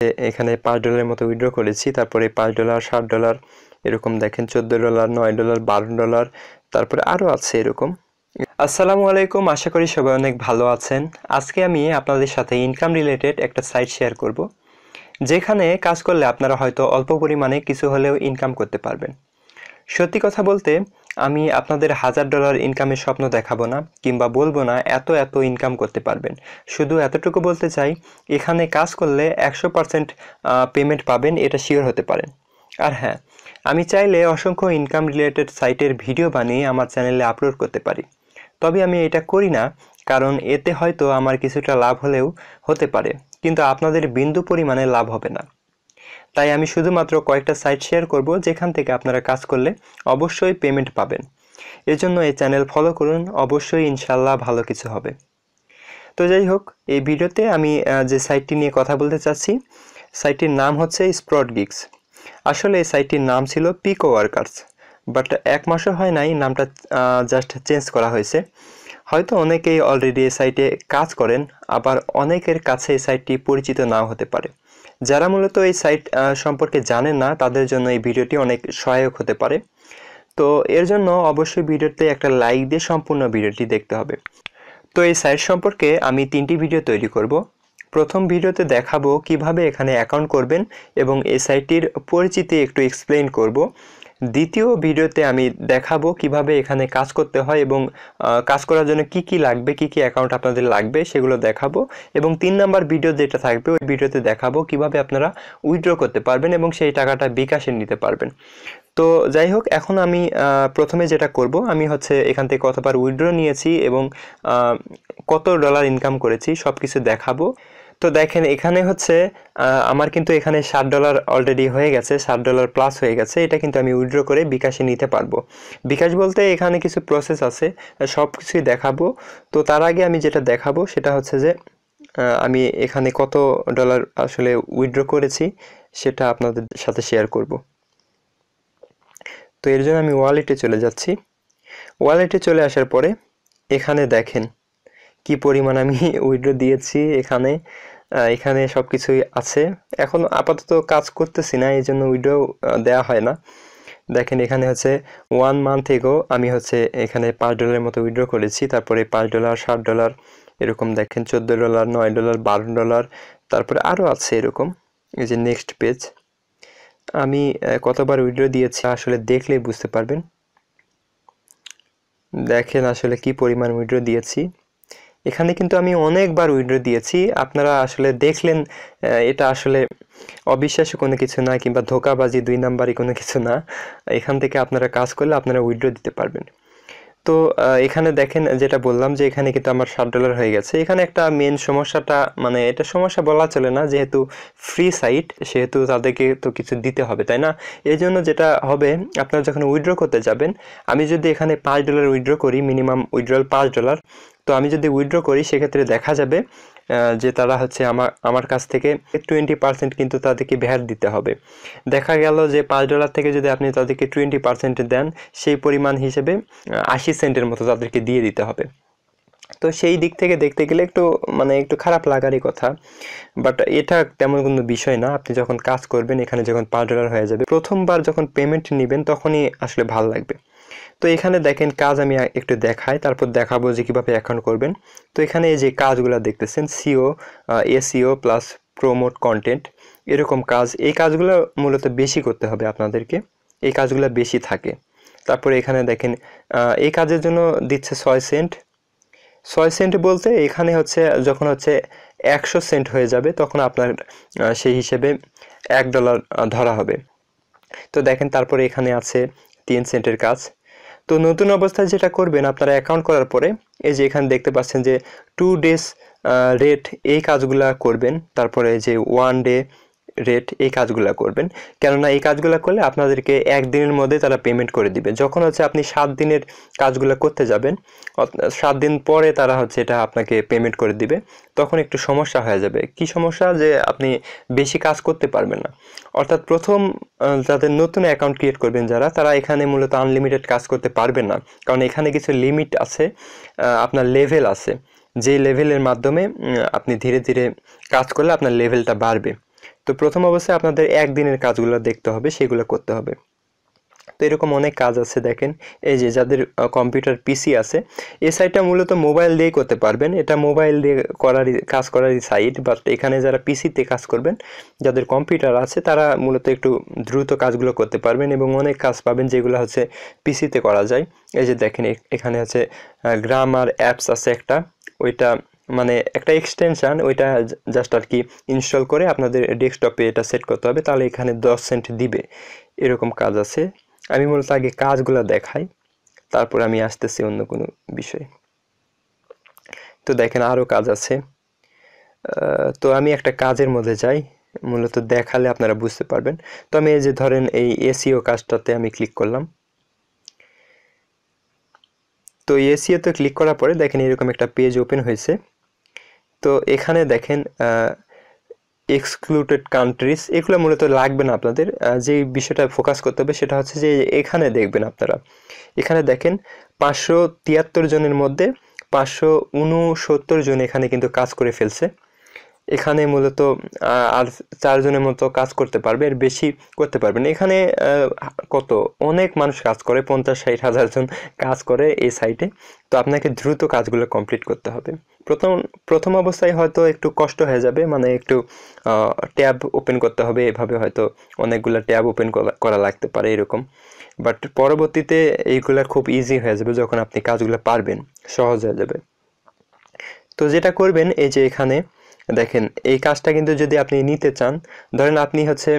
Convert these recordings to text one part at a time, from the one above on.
এখানে $5 মতো উইথড্র করেছি, তারপরে $5 $7 এরকম দেখেন $14 $9 $12, তারপরে আরও আছে এরকম। আসসালামু আলাইকুম, আশা করি সবাই অনেক ভালো আছেন। আজকে আমি আপনাদের সাথে ইনকাম রিলেটেড একটা সাইট শেয়ার করব, যেখানে কাজ করলে আপনারা হয়তো অল্প পরিমাণে কিছু হলেও ইনকাম করতে পারবেন। সত্যি কথা বলতে আমি আপনাদের $1000 ইনকামের স্বপ্ন দেখাবো না, কিংবা বলবো না এত ইনকাম করতে পারবেন। শুধু এতটুকু বলতে চাই, এখানে কাজ করলে 100% পেমেন্ট পাবেন, এটা শিওর হতে পারেন। আর হ্যাঁ, আমি চাইলে অসংখ্য ইনকাম রিলেটেড সাইটের ভিডিও বানিয়ে আমার চ্যানেলে আপলোড করতে পারি, তবে আমি এটা করি না, কারণ এতে হয়তো আমার কিছুটা লাভ হলেও হতে পারে, কিন্তু আপনাদের বিন্দু পরিমাণে লাভ হবে না। তাই আমি শুধুমাত্র কয়েকটা সাইট শেয়ার করব, যেখান থেকে আপনারা কাজ করলে অবশ্যই পেমেন্ট পাবেন। এজন্য এই চ্যানেল ফলো করুন, অবশ্যই ইনশাল্লাহ ভালো কিছু হবে। তো যাই হোক, এই ভিডিওতে আমি যে সাইটটি নিয়ে কথা বলতে চাচ্ছি, সাইটটির নাম হচ্ছে SproutGigs। আসলে এই সাইটটির নাম ছিল পিকো ওয়ার্কার্স, বাট 1 মাসও হয় নাই, নামটা জাস্ট চেঞ্জ করা হয়েছে। হয়তো অনেকেই অলরেডি এই সাইটে কাজ করেন, আবার অনেকের কাছে এই সাইটটি পরিচিত নাও হতে পারে। যারা মূলত এই সাইট সম্পর্কে জানেন না, তাদের জন্য এই ভিডিওটি অনেক সহায়ক হতে পারে। তো এর জন্য অবশ্যই ভিডিওতে একটা লাইক দিয়ে সম্পূর্ণ ভিডিওটি দেখতে হবে। তো এই সাইট সম্পর্কে আমি 3টি ভিডিও তৈরি করব। প্রথম ভিডিওতে দেখাবো কিভাবে এখানে অ্যাকাউন্ট করবেন এবং এই সাইটটির পরিচিতি একটু এক্সপ্লেইন করব। দ্বিতীয় ভিডিওতে আমি দেখাবো কিভাবে এখানে কাজ করতে হয় এবং কাজ করার জন্য কি কি লাগবে, কি কি অ্যাকাউন্ট আপনাদের লাগবে সেগুলো দেখাবো। এবং 3 নাম্বার ভিডিও যেটা থাকবে, ওই ভিডিওতে দেখাবো কিভাবে আপনারা উইথড্র করতে পারবেন এবং সেই টাকাটা বিকাশে নিতে পারবেন। তো যাই হোক, এখন আমি প্রথমে যেটা করব, আমি হচ্ছে এখান থেকে কতবার উইথড্র নিয়েছি এবং কত ডলার ইনকাম করেছি সব কিছু দেখাবো। তো দেখেন, এখানে হচ্ছে আমার কিন্তু এখানে $7 অলরেডি হয়ে গেছে, $7 প্লাস হয়ে গেছে। এটা কিন্তু আমি উইথড্র করে বিকাশে নিতে পারবো। বিকাশ বলতে এখানে কিছু প্রসেস আছে, সব কিছুই দেখাবো। তো তার আগে আমি যেটা দেখাবো সেটা হচ্ছে যে আমি এখানে কত ডলার আসলে উইথড্র করেছি সেটা আপনাদের সাথে শেয়ার করব। তো এর জন্য আমি ওয়ালেটে চলে যাচ্ছি। ওয়ালেটে চলে আসার পরে এখানে দেখেন কি পরিমাণ আমি উইথড্র দিয়েছি। এখানে সব কিছুই আছে। এখন আপাতত কাজ করতেছি না, এই জন্য উইথড্র দেওয়া হয় না। দেখেন, এখানে হচ্ছে 1 মান্থ এগো আমি হচ্ছে এখানে $5 মতো উইথড্র করেছি, তারপরে $5 $7 এরকম দেখেন $14 $9 $12, তারপরে আরও আছে এরকম। এই যে নেক্সট পেজ, আমি কতবার উইথড্র দিয়েছি আসলে দেখলেই বুঝতে পারবেন। দেখেন আসলে কি পরিমাণ উইথড্র দিয়েছি। এখানে কিন্তু আমি অনেকবার উইথড্র দিয়েছি। আপনারা আসলে দেখলেন, এটা আসলে অবিশ্বাস্য কোনো কিছু না, কিংবা ধোঁকাবাজি 2 নাম্বারই কোনো কিছু না। এখান থেকে আপনারা কাজ করলে আপনারা উইথড্র দিতে পারবেন। তো এখানে দেখেন, যেটা বললাম যে এখানে কিন্তু আমার $7 হয়ে গেছে। এখানে একটা মেন সমস্যাটা, মানে এটা সমস্যা বলা চলে না, যেহেতু ফ্রি সাইট সেহেতু তাদেরকে তো কিছু দিতে হবে, তাই না? এই জন্য যেটা হবে, আপনারা যখন উইথড্র করতে যাবেন, আমি যদি এখানে $5 উইথড্র করি, মিনিমাম উইথড্রল $5, তো আমি যদি উইথড্র করি সেক্ষেত্রে দেখা যাবে যে তারা হচ্ছে আমার কাছ থেকে 20% কিন্তু তাদেরকে ভ্যাট দিতে হবে। দেখা গেল যে $5 থেকে যদি আপনি তাদেরকে 20% দেন, সেই পরিমাণ হিসেবে 80 সেন্টের মতো তাদেরকে দিয়ে দিতে হবে। তো সেই দিক থেকে দেখতে গেলে একটু খারাপ লাগারই কথা, বাট এটা তেমন কোনো বিষয় না। আপনি যখন কাজ করবেন, এখানে যখন $5 হয়ে যাবে, প্রথমবার যখন পেমেন্ট নেবেন তখনই আসলে ভালো লাগবে। তো এখানে দেখেন কাজ আমি একটু দেখাই, তারপর দেখাবো যে কীভাবে অ্যাকাউন্ট করবেন। তো এখানে এই যে কাজগুলো দেখতেছেন, SEO প্লাস প্রমোট কন্টেন্ট, এরকম কাজ, এই কাজগুলো মূলত বেশি করতে হবে আপনাদেরকে, এই কাজগুলো বেশি থাকে। তারপরে এখানে দেখেন এই কাজের জন্য দিচ্ছে 6 সেন্ট। 6 সেন্ট বলতে এখানে হচ্ছে যখন হচ্ছে 100 সেন্ট হয়ে যাবে, তখন আপনার সেই হিসেবে $1 ধরা হবে। তো দেখেন, তারপরে এখানে আছে 3 সেন্টের কাজ। তো নতুন অবস্থায় যেটা করবেন, আপনারা অ্যাকাউন্ট করার পরে এই যে এখানে দেখতে পাচ্ছেন যে 2 ডেজ রেট, এই কাজগুলা করবেন। তারপরে যে 1 ডে রেট, এই কাজগুলো করবেন, কেননা এই কাজগুলো করলে আপনাদেরকে 1 দিনের মধ্যে তারা পেমেন্ট করে দিবে। যখন হচ্ছে আপনি 7 দিনের কাজগুলো করতে যাবেন, 7 দিন পরে তারা হচ্ছে এটা আপনাকে পেমেন্ট করে দিবে, তখন একটু সমস্যা হয়ে যাবে। কি সমস্যা? যে আপনি বেশি কাজ করতে পারবেন না। অর্থাৎ প্রথম যাদের নতুন অ্যাকাউন্ট ক্রিয়েট করবেন যারা, তারা এখানে মূলত আনলিমিটেড কাজ করতে পারবেন না, কারণ এখানে কিছু লিমিট আছে, আপনার লেভেল আছে, যে লেভেলের মাধ্যমে আপনি ধীরে ধীরে কাজ করলে আপনার লেভেলটা বাড়বে। তো প্রথম অবস্থায় আপনাদের একদিনের কাজগুলো দেখতে হবে, সেগুলো করতে হবে। তো এরকম অনেক কাজ আছে দেখেন, এই যে যাদের কম্পিউটার পিসি আছে, এই সাইটটা মূলত মোবাইল দিয়েই করতে পারবেন, এটা মোবাইল দিয়ে কাজ করারই সাইট। বাট এখানে যারা পিসিতে কাজ করবেন, যাদের কম্পিউটার আছে, তারা মূলত একটু দ্রুত কাজগুলো করতে পারবেন এবং অনেক কাজ পাবেন যেগুলো হচ্ছে পিসিতে করা যায়। এই যে দেখেন এখানে হচ্ছে গ্রামার অ্যাপস আছে একটা, ওইটা মানে একটা এক্সটেনশন, ওইটা জাস্ট আর কি ইনস্টল করে আপনাদের ডেস্কটপে এটা সেট করতে হবে, তাহলে এখানে 10 সেন্ট দিবে, এরকম কাজ আছে। আমি মূলত আগে কাজগুলো দেখাই, তারপর আমি আসতেছি অন্য কোনো বিষয়ে। তো দেখেন আরও কাজ আছে। তো আমি একটা কাজের মধ্যে যাই, মূলত দেখালে আপনারা বুঝতে পারবেন। তো আমি এই যে ধরেন এই এসইও কাজটাতে আমি ক্লিক করলাম। তো এসইওতে ক্লিক করার পরে দেখেন এরকম একটা পেজ ওপেন হয়েছে। তো এখানে দেখেন এক্সক্লুডেড কান্ট্রিজ, এগুলো মূলত লাগবে না আপনাদের। যে বিষয়টা ফোকাস করতে হবে সেটা হচ্ছে যে এখানে দেখবেন আপনারা, এখানে দেখেন 573 জনের মধ্যে 569 জন এখানে কিন্তু কাজ করে ফেলছে। এখানে মূলত আর 4 জনের মতো কাজ করতে পারবে, এর বেশি করতে পারবেন। এখানে কত অনেক মানুষ কাজ করে, 50-60 হাজার জন কাজ করে এই সাইটে। তো আপনাকে দ্রুত কাজগুলো কমপ্লিট করতে হবে। প্রথম অবস্থায় হয়তো একটু কষ্ট হয়ে যাবে, মানে একটু ট্যাব ওপেন করতে হবে, এভাবে হয়তো অনেকগুলো ট্যাব ওপেন করা লাগতে পারে এরকম। বাট পরবর্তীতে এইগুলা খুব ইজি হয়ে যাবে, যখন আপনি কাজগুলো পারবেন সহজ হয়ে যাবে। তো যেটা করবেন, এই যে এখানে দেখেন এই কাজটা কিন্তু যদি আপনি নিতে চান, ধরেন আপনি হচ্ছে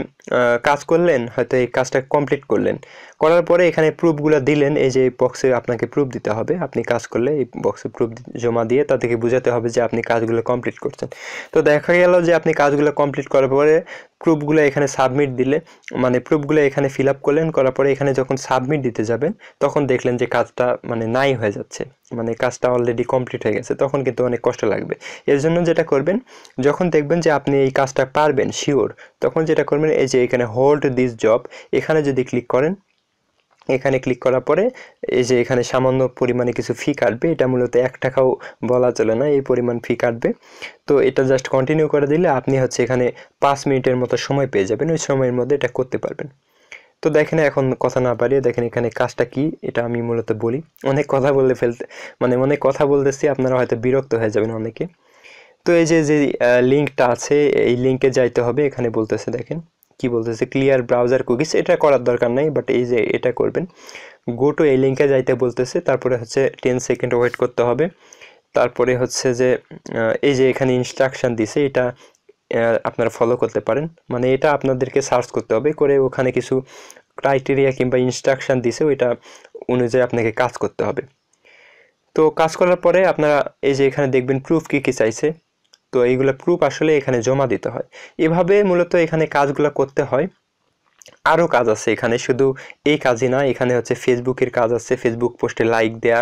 কাজ করলেন, হয়তো এই কাজটা কমপ্লিট করলেন, করার পরে এখানে প্রুফগুলো দিলেন, এই যে বক্সে আপনাকে প্রুফ দিতে হবে। আপনি কাজ করলে এই বক্সে প্রুফ জমা দিয়ে তাদেরকে বোঝাতে হবে যে আপনি কাজগুলো কমপ্লিট করছেন। তো দেখা গেল যে আপনি কাজগুলো কমপ্লিট করার পরে প্রুফগুলো এখানে সাবমিট দিলে, মানে প্রুফগুলো এখানে ফিল আপ করলেন, করার পরে এখানে যখন সাবমিট দিতে যাবেন, তখন দেখলেন যে কাজটা মানে নাই হয়ে যাচ্ছে, মানে কাজটা অলরেডি কমপ্লিট হয়ে গেছে, তখন কিন্তু অনেক কষ্ট লাগবে। এর জন্য যেটা করবেন, যখন দেখবেন যে আপনি এই কাজটা পারবেন শিওর, তখন যেটা করবেন, এই যে এখানে হোল্ড দিস জব, এখানে যদি ক্লিক করেন, এখানে ক্লিক করার পরে এই যে এখানে সামান্য পরিমাণে কিছু ফি কাটবে, এটা মূলত 1 টাকাও বলা চলে না, এই পরিমাণ ফি কাটবে। তো এটা জাস্ট কন্টিনিউ করে দিলে আপনি হচ্ছে এখানে 5 মিনিটের মতো সময় পেয়ে যাবেন, ওই সময়ের মধ্যে এটা করতে পারবেন। তো দেখেন এখন কথা না বাড়িয়ে দেখেন এখানে কাজটা কি, এটা আমি মূলত বলি। অনেক কথা অনেক কথা বলতেছি, আপনারা হয়তো বিরক্ত হয়ে যাবেন অনেকে। তো এই যে লিঙ্কটা আছে, এই লিঙ্কে যাইতে হবে। এখানে বলতেছে, দেখেন কি বলতেছে, ক্লিয়ার ব্রাউজার কুকিজ, এটা করার দরকার নাই, বাট এই যে এটা করবেন, গো টু এই লিঙ্কে যাইতে বলতেছে। তারপরে হচ্ছে 10 সেকেন্ড ওয়েট করতে হবে। তারপরে হচ্ছে যে এই যে এখানে ইনস্ট্রাকশন দিছে, এটা আপনারা ফলো করতে পারেন, মানে এটা আপনাদেরকে সার্চ করতে হবে, করে ওখানে কিছু ক্রাইটেরিয়া কিংবা ইনস্ট্রাকশন দিছে, ওইটা অনুযায়ী আপনাকে কাজ করতে হবে। তো কাজ করার পরে আপনারা এই যে এখানে দেখবেন প্রুফ কি কি চাইছে, তো এইগুলো প্রুফ আসলে এখানে জমা দিতে হয়। এভাবে মূলত এখানে কাজগুলো করতে হয়। আরও কাজ আছে এখানে, শুধু এই কাজই না, এখানে হচ্ছে ফেসবুকের কাজ আছে, ফেসবুক পোস্টে লাইক দেয়া,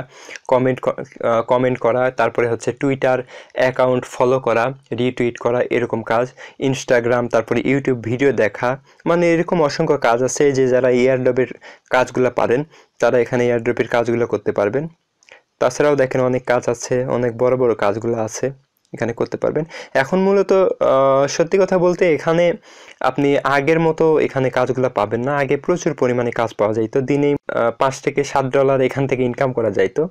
কমেন্ট করা, তারপরে হচ্ছে টুইটার অ্যাকাউন্ট ফলো করা, রিটুইট করা, এরকম কাজ, ইনস্টাগ্রাম, তারপরে ইউটিউব ভিডিও দেখা, মানে এরকম অসংখ্য কাজ আছে। যে যারা এয়ারড্রপের কাজগুলো পারেন, তারা এখানে এয়ারড্রপের কাজগুলো করতে পারবেন। তাছাড়াও দেখেন অনেক কাজ আছে, অনেক বড় বড় কাজগুলো আছে, এখানে করতে পারবেন। এখন মূলত সত্যি কথা বলতে এখানে আপনি আগের মতো এখানে কাজগুলো পাবেন না। আগে প্রচুর পরিমাণে কাজ পাওয়া যাইতো, দিনেই $5 থেকে $7 এখান থেকে ইনকাম করা যাইতো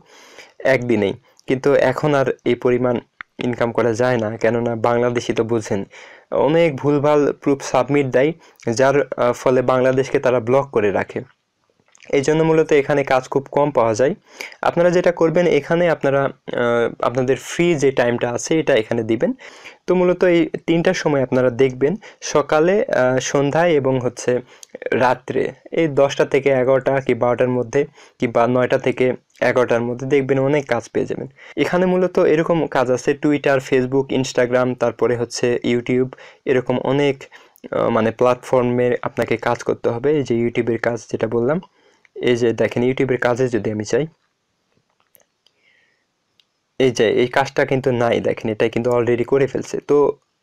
একদিনেই। কিন্তু এখন আর এই পরিমাণ ইনকাম করা যায় না, কেননা বাংলাদেশি তো বুঝছেন অনেক ভুলভাল প্রুফ সাবমিট দেয়, যার ফলে বাংলাদেশকে তারা ব্লক করে রাখে। এই জন্য মূলত এখানে কাজ খুব কম পাওয়া যায়। আপনারা যেটা করবেন, এখানে আপনারা আপনাদের ফ্রি যে টাইমটা আছে এটা এখানে দিবেন। তো মূলত এই 3টার সময় আপনারা দেখবেন, সকালে, সন্ধ্যায় এবং হচ্ছে রাত্রে, এই 10টা থেকে 11টা কি 12টার মধ্যে, কিংবা 9টা থেকে 11টার মধ্যে দেখবেন অনেক কাজ পেয়ে যাবেন। এখানে মূলত এরকম কাজ আছে, টুইটার, ফেসবুক, ইনস্টাগ্রাম, তারপরে হচ্ছে ইউটিউব, এরকম অনেক মানে প্ল্যাটফর্মে আপনাকে কাজ করতে হবে। এই যে ইউটিউবের কাজ যেটা বললাম, এই যে দেখেন ইউটিউবের কাজে যদি আমি চাই, এই যে এই কাজটা কিন্তু নাই, দেখেন এটা কিন্তু অলরেডি করে ফেলছে। তো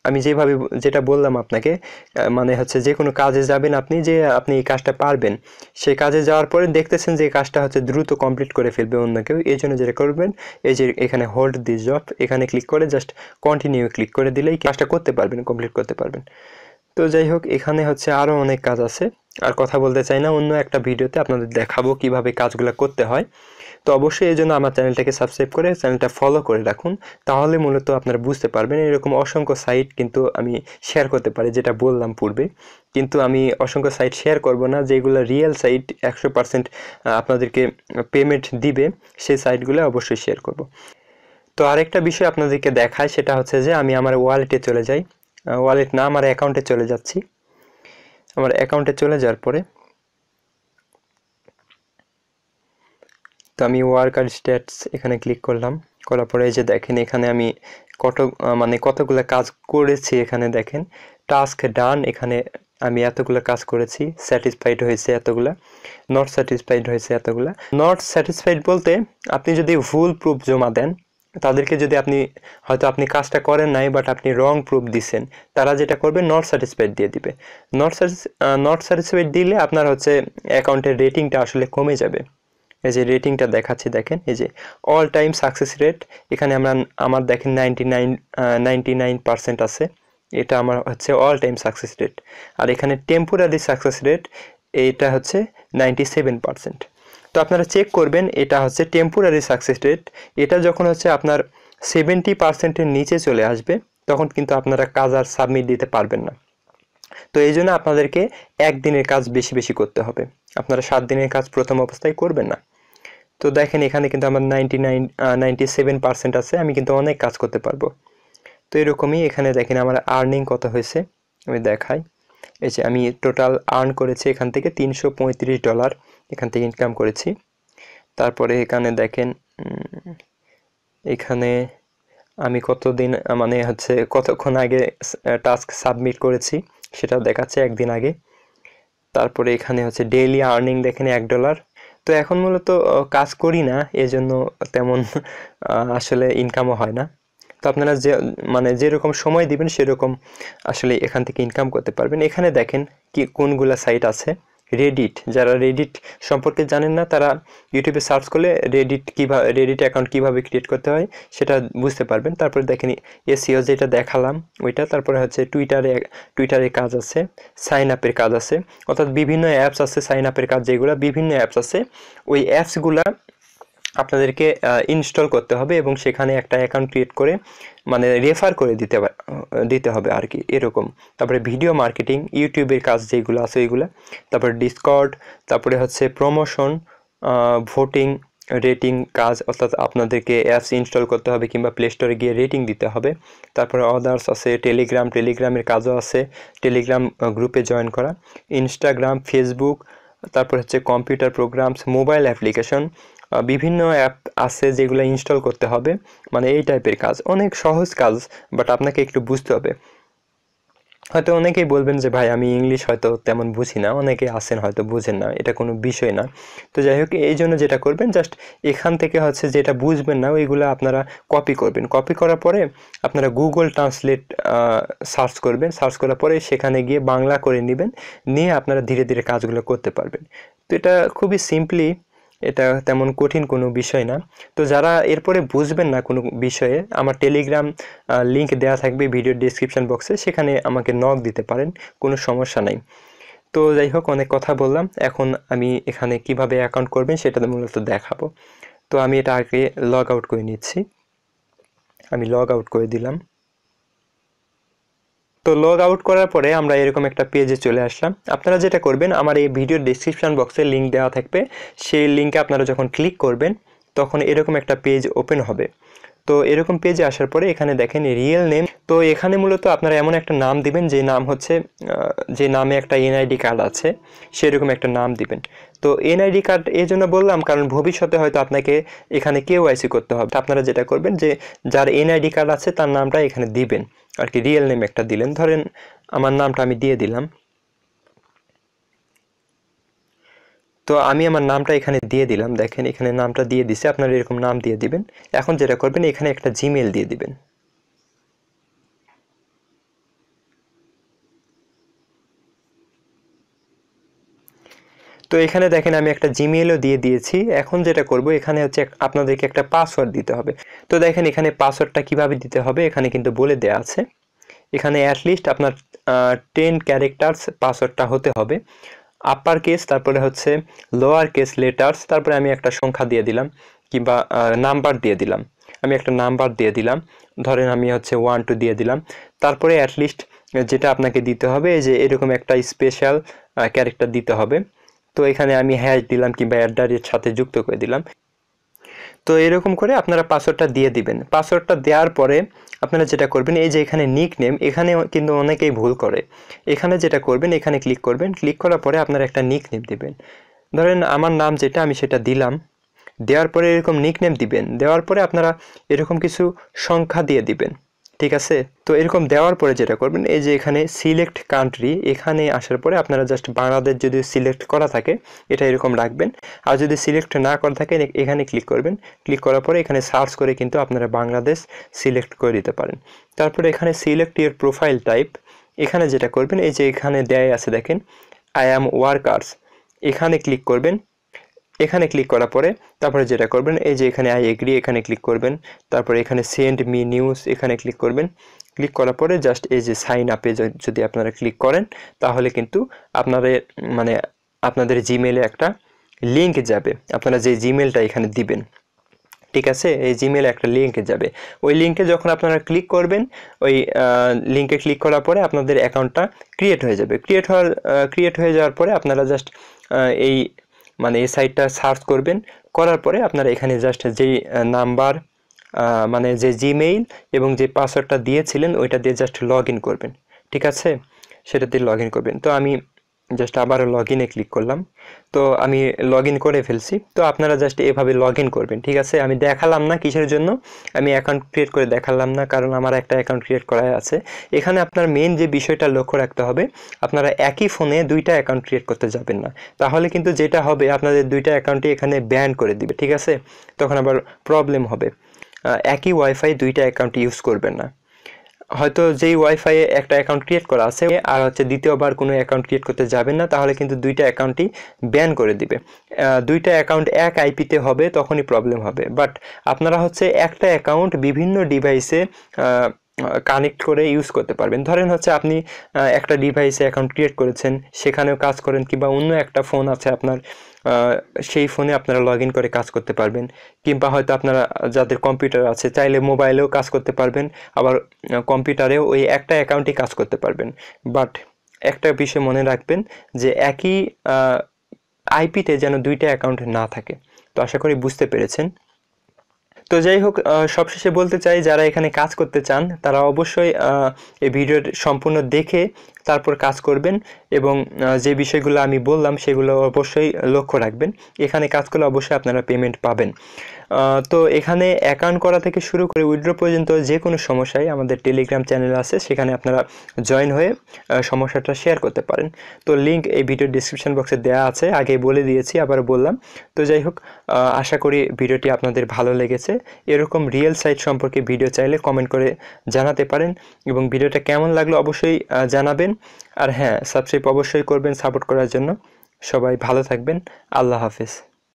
আমি যেটা বললাম আপনাকে, মানে হচ্ছে যে কোনো কাজে যাবেন আপনি, যে আপনি এই কাজটা পারবেন, সেই কাজে যাওয়ার পরে দেখতেছেন যে এই কাজটা হচ্ছে দ্রুত কমপ্লিট করে ফেলবে অন্য কেউ, এই জন্য যেটা করবেন, এই যে এখানে হোল্ড দিস জব, এখানে ক্লিক করে জাস্ট কন্টিনিউ ক্লিক করে দিলেই কাজটা করতে পারবেন, কমপ্লিট করতে পারবেন। তো যাই হোক, এখানে হচ্ছে আরও অনেক কাজ আছে, আর কথা বলতে চাই না, অন্য একটা ভিডিওতে আপনাদের দেখাবো কিভাবে কাজগুলো করতে হয়। তো অবশ্যই এই জন্য আমার চ্যানেলটাকে সাবস্ক্রাইব করে চ্যানেলটা ফলো করে রাখুন, তাহলে মূলত আপনারা বুঝতে পারবেন। এরকম অসংখ্য সাইট কিন্তু আমি শেয়ার করতে পারি, যেটা বললাম পূর্বে, কিন্তু আমি অসংখ্য সাইট শেয়ার করব না। যেগুলো রিয়েল সাইট 100% আপনাদেরকে পেমেন্ট দিবে, সেই সাইটগুলো অবশ্যই শেয়ার করব। তো আরেকটা বিষয় আপনাদেরকে দেখায়, সেটা হচ্ছে যে আমি আমার ওয়ালেটে চলে যাই, ওয়ালেট না, আমার অ্যাকাউন্টে চলে যাচ্ছি। আমার অ্যাকাউন্টে চলে যাওয়ার পরে তো আমি ওয়ার্কার স্ট্যাটস এখানে ক্লিক করলাম, করার পরে এই যে দেখেন এখানে আমি কতগুলো কাজ করেছি। এখানে দেখেন টাস্ক ডান, এখানে আমি এতগুলো কাজ করেছি, স্যাটিসফাইড হয়েছে এতগুলা, নট স্যাটিসফাইড হয়েছে এতগুলা। নট স্যাটিসফাইড বলতে আপনি যদি ভুল প্রুফ জমা দেন, তাদেরকে যদি হয়তো আপনি কাজটা করেন নাই বাট আপনি রং প্রুফ দিচ্ছেন, তারা যেটা করবে নট স্যাটিসফাইড দিয়ে দিবে। নট স্যাটিসফাইড দিলে আপনার হচ্ছে অ্যাকাউন্টের রেটিংটা আসলে কমে যাবে। এই যে রেটিংটা দেখাচ্ছি, দেখেন এই যে অল টাইম সাকসেস রেট, এখানে আমার দেখেন 99% আছে, এটা আমার হচ্ছে অল টাইম সাকসেস রেট। আর এখানে টেম্পোরারি সাকসেস রেট, এইটা হচ্ছে 97%। তো আপনারা চেক করবেন, এটা হচ্ছে টেম্পোরারি সাকসেস রেট। এটা যখন হচ্ছে আপনার 70%-এর নিচে চলে আসবে, তখন কিন্তু আপনারা কাজ আর সাবমিট দিতে পারবেন না। তো এই জন্য আপনাদেরকে একদিনের কাজ বেশি বেশি করতে হবে, আপনারা 7 দিনের কাজ প্রথম অবস্থায় করবেন না। তো দেখেন এখানে কিন্তু আমার 97% আছে, আমি কিন্তু অনেক কাজ করতে পারবো। তো এরকমই এখানে দেখেন আমার আর্নিং কত হয়েছে, আমি দেখাই। এই যে আমি টোটাল আর্ন করেছি এখান থেকে $335, এখান থেকে ইনকাম করেছি। তারপরে এখানে দেখেন এখানে আমি কতদিন কতক্ষণ আগে টাস্ক সাবমিট করেছি সেটাও দেখাচ্ছে, একদিন আগে। তারপরে এখানে হচ্ছে ডেইলি আর্নিং দেখেন $1। তো এখন মূলত কাজ করি না, এজন্য তেমন আসলে ইনকামও হয় না। তো আপনারা যেরকম সময় দিবেন সেরকম আসলে এখান থেকে ইনকাম করতে পারবেন। এখানে দেখেন কোনগুলা সাইট আছে। রেডিট, যারা রেডিট সম্পর্কে জানেন না তারা ইউটিউবে সার্চ করলে রেডিট অ্যাকাউন্ট কীভাবে ক্রিয়েট করতে হয় সেটা বুঝতে পারবেন। তারপরে দেখেন এসইও যেটা দেখালাম ওইটা, তারপরে হচ্ছে টুইটারে কাজ আছে, সাইন আপের কাজ আছে, অর্থাৎ বিভিন্ন অ্যাপস আছে সাইন আপের কাজ, যেগুলো বিভিন্ন অ্যাপস আছে, ওই অ্যাপসগুলা আপনাদেরকে ইনস্টল করতে হবে এবং সেখানে একটা অ্যাকাউন্ট ক্রিয়েট করে রেফার করে দিতে হবে আর কি, এরকম। তারপরে ভিডিও মার্কেটিং, ইউটিউবের কাজ যেগুলো আছে ওইগুলো, তারপরে ডিসকর্ড, তারপরে হচ্ছে প্রমোশন, ভোটিং, রেটিং কাজ, অর্থাৎ আপনাদেরকে অ্যাপস ইনস্টল করতে হবে কিংবা প্লে স্টোরে গিয়ে রেটিং দিতে হবে। তারপরে আদার্স আছে, টেলিগ্রামের কাজও আছে, টেলিগ্রাম গ্রুপে জয়েন করা, ইনস্টাগ্রাম, ফেসবুক, তারপর হচ্ছে কম্পিউটার প্রোগ্রামস, মোবাইল অ্যাপ্লিকেশন, বিভিন্ন অ্যাপ আছে যেগুলো ইনস্টল করতে হবে, এই টাইপের কাজ, অনেক সহজ কাজ, বাট আপনাকে একটু বুঝতে হবে। হয়তো অনেকেই বলবেন যে ভাই আমি ইংলিশ হয়তো তেমন বুঝি না, অনেকে আছেন হয়তো বুঝেন না, এটা কোনো বিষয় না। তো যাই হোক, এই জন্য যেটা করবেন, জাস্ট এখান থেকে হচ্ছে যেটা বুঝবেন না ওইগুলো আপনারা কপি করবেন, কপি করার পরে আপনারা গুগল ট্রান্সলেট সার্চ করবেন, সার্চ করার পরে সেখানে গিয়ে বাংলা করে নেবেন, নিয়ে আপনারা ধীরে ধীরে কাজগুলো করতে পারবেন। তো এটা খুবই সিম্পলি, এটা তেমন কঠিন কোনো বিষয় না। তো যারা এরপরে বুঝবেন না কোনো বিষয়ে, আমার টেলিগ্রাম লিঙ্ক দেওয়া থাকবে ভিডিও ডেসক্রিপশন বক্সে, সেখানে আমাকে নক দিতে পারেন, কোনো সমস্যা নাই। তো যাই হোক, অনেক কথা বললাম, এখন আমি এখানে কিভাবে অ্যাকাউন্ট করবেন সেটা মূলত দেখাবো। তো আমি এটা আগে লগ আউট করে নিচ্ছি, আমি লগ আউট করে দিলাম। তো লগ আউট করার পরে আমরা এরকম একটা পেজে চলে আসলাম। আপনারা যেটা করবেন, আমার এই ভিডিও ডেসক্রিপশন বক্সে লিঙ্ক দেওয়া থাকবে, সেই লিঙ্কে আপনারা যখন ক্লিক করবেন তখন এরকম একটা পেজ ওপেন হবে। তো এরকম পেজে আসার পরে এখানে দেখেন রিয়েল নেম, তো এখানে মূলত আপনারা এমন একটা নাম দিবেন যে নাম হচ্ছে যে নামে একটা এনআইডি কার্ড আছে সেরকম একটা নাম দিবেন। তো এনআইডি কার্ড এই জন্য বললাম কারণ ভবিষ্যতে হয়তো আপনাকে এখানে কেওআইসি করতে হবে। আপনারা যেটা করবেন যে যার এনআইডি কার্ড আছে তার নামটা এখানে দিবেন আর কি, রিয়েল নেম একটা দিলেন, ধরেন আমার নামটা আমি দিয়ে দিলাম। তো আমি আমার নামটা এখানে দিয়ে দিলাম, দেখেন এখানে নামটা দিয়ে দিছে, আপনারা এরকম নাম দিয়ে দিবেন। এখন যেটা করবেন, এখানে একটা জিমেইল দিয়ে দিবেন। তো এখানে দেখেন আমি একটা জিমেইলও দিয়ে দিয়েছি। এখন যেটা করব, এখানে হচ্ছে আপনাদেরকে একটা পাসওয়ার্ড দিতে হবে। তো দেখেন এখানে পাসওয়ার্ডটা কিভাবে দিতে হবে এখানে কিন্তু বলে দেওয়া আছে। এখানে অ্যাটলিস্ট আপনার 10 ক্যারেক্টার্স পাসওয়ার্ডটা হতে হবে, আপার কেস, তারপরে হচ্ছে লোয়ার কেস লেটার্স, তারপরে আমি একটা সংখ্যা দিয়ে দিলাম কিংবা নাম্বার দিয়ে দিলাম, আমি একটা নাম্বার দিয়ে দিলাম, ধরেন আমি হচ্ছে 1 2 দিয়ে দিলাম। তারপরে অ্যাটলিস্ট যেটা আপনাকে দিতে হবে এই যে এরকম একটা স্পেশাল ক্যারেক্টার দিতে হবে। তো এখানে আমি হ্যাশ দিলাম কিংবা @ সাথে যুক্ত করে দিলাম। তো এরকম করে আপনারা পাসওয়ার্ডটা দিয়ে দিবেন। পাসওয়ার্ডটা দেওয়ার পরে আপনারা যেটা করবেন এই যে এখানে নিক নেম, এখানে কিন্তু অনেকেই ভুল করে। এখানে যেটা করবেন এখানে ক্লিক করবেন, ক্লিক করার পরে আপনারা একটা নিক নেম দিবেন। ধরেন আমার নাম যেটা আমি সেটা দিলাম, দেওয়ার পরে এরকম নিক নেম দিবেন, দেওয়ার পরে আপনারা এরকম কিছু সংখ্যা দিয়ে দিবেন, ঠিক আছে। তো এরকম দেওয়ার পরে যেটা করবেন এই যে এখানে সিলেক্ট কান্ট্রি, এখানে আসার পরে আপনারা জাস্ট বাংলাদেশ যদি সিলেক্ট করা থাকে এটা এরকম রাখবেন, আর যদি সিলেক্ট না করা থাকে এখানে ক্লিক করবেন। ক্লিক করার পরে এখানে সার্চ করে কিন্তু আপনারা বাংলাদেশ সিলেক্ট করে দিতে পারেন। তারপরে এখানে সিলেক্ট ইউর প্রোফাইল টাইপ, এখানে যেটা করবেন এই যে এখানে দেয় আছে দেখেন আই অ্যাম ওয়ার্কার্স, এখানে ক্লিক করবেন। এখানে ক্লিক করার পরে তারপরে যেটা করবেন এই যে এখানে আই এগ্রি, এখানে ক্লিক করবেন। তারপরে এখানে সেন্ড মি নিউজ, এখানে ক্লিক করবেন। ক্লিক করার পরে জাস্ট এই যে সাইন আপে যদি আপনারা ক্লিক করেন তাহলে কিন্তু আপনাদের জিমেলে একটা লিঙ্ক যাবে, আপনারা যে জিমেলটা এখানে দিবেন, ঠিক আছে, এই জিমেলে একটা লিঙ্ক যাবে। ওই লিঙ্কে যখন আপনারা ক্লিক করবেন ওই লিঙ্কে ক্লিক করার পরে আপনাদের অ্যাকাউন্টটা ক্রিয়েট হয়ে যাবে। ক্রিয়েট হয়ে যাওয়ার পরে আপনারা জাস্ট এই সাইটটা সার্চ করবেন, করার পরে আপনারা এখানে জাস্ট যেই নাম্বার যে জিমেইল এবং যে পাসওয়ার্ডটা দিয়েছিলেন ওইটা দিয়ে জাস্ট লগ ইন করবেন, ঠিক আছে, সেটা দিয়ে লগ ইন করবেন। তো আমি জাস্ট আবারও লগ ইনে ক্লিক করলাম, তো আমি লগ ইন করে ফেলছি। তো আপনারা জাস্ট এভাবে লগ ইন করবেন, ঠিক আছে। আমি দেখালাম না কিসের জন্য, আমি অ্যাকাউন্ট ক্রিয়েট করে দেখালাম না, কারণ আমার একটা অ্যাকাউন্ট ক্রিয়েট করা আছে। এখানে আপনার মেন যে বিষয়টা লক্ষ্য রাখতে হবে, আপনারা একই ফোনে দুইটা অ্যাকাউন্ট ক্রিয়েট করতে যাবেন না, তাহলে কিন্তু যেটা হবে আপনাদের দুইটা অ্যাকাউন্টই এখানে ব্যান করে দিবে, ঠিক আছে, তখন আবার প্রবলেম হবে। একই ওয়াইফাই দুইটা অ্যাকাউন্ট ইউজ করবেন না। হয়তো যেই ওয়াইফাইয়ে একটা অ্যাকাউন্ট ক্রিয়েট করা আছে আর হচ্ছে দ্বিতীয়বার কোনো অ্যাকাউন্ট ক্রিয়েট করতে যাবেন না, তাহলে কিন্তু দুইটা অ্যাকাউন্টই ব্যান করে দিবে। দুইটা অ্যাকাউন্ট এক আইপিতে হবে তখনই প্রবলেম হবে, বাট আপনারা হচ্ছে একটা অ্যাকাউন্ট বিভিন্ন ডিভাইসে কানেক্ট করে ইউজ করতে পারবেন। ধরেন হচ্ছে আপনি একটা ডিভাইসে অ্যাকাউন্ট ক্রিয়েট করেছেন, সেখানেও কাজ করেন, কিংবা অন্য একটা ফোন আছে আপনার, সেই ফোনে আপনারা লগ ইন করে কাজ করতে পারবেন, কিংবা হয়তো আপনারা যাদের কম্পিউটার আছে চাইলে মোবাইলেও কাজ করতে পারবেন, আবার কম্পিউটারেও ওই একটা অ্যাকাউন্টই কাজ করতে পারবেন। বাট একটা বিষয় মনে রাখবেন যে একই আইপিতে যেন দুইটা অ্যাকাউন্ট না থাকে। তো আশা করি বুঝতে পেরেছেন। তো যাই হোক, সবশেষে বলতে চাই যারা এখানে কাজ করতে চান তারা অবশ্যই এই ভিডিওর সম্পূর্ণ দেখে তারপর কাজ করবেন, এবং যে বিষয়গুলো আমি বললাম সেগুলো অবশ্যই লক্ষ্য রাখবেন। এখানে কাজ করলে অবশ্যই আপনারা পেমেন্ট পাবেন। তো এখানে অ্যাকাউন্ট করা থেকে শুরু করে উইথড্র পর্যন্ত যে কোনো সমস্যায় আমাদের টেলিগ্রাম চ্যানেল আছে, সেখানে আপনারা জয়েন হয়ে সমস্যাটা শেয়ার করতে পারেন। তো লিঙ্ক এই ভিডিওর ডিসক্রিপশন বক্সে দেওয়া আছে, আগে বলে দিয়েছি, আবার বললাম। তো যাই হোক, আশা করি ভিডিওটি আপনাদের ভালো লেগেছে। এরকম রিয়েল সাইট সম্পর্কে ভিডিও চাইলে কমেন্ট করে জানাতে পারেন, এবং ভিডিওটা কেমন লাগলো অবশ্যই জানাবেন। আর হ্যাঁ, সাবস্ক্রাইব অবশ্যই করবেন সাপোর্ট করার জন্য। সবাই ভালো থাকবেন, আল্লাহ হাফেজ।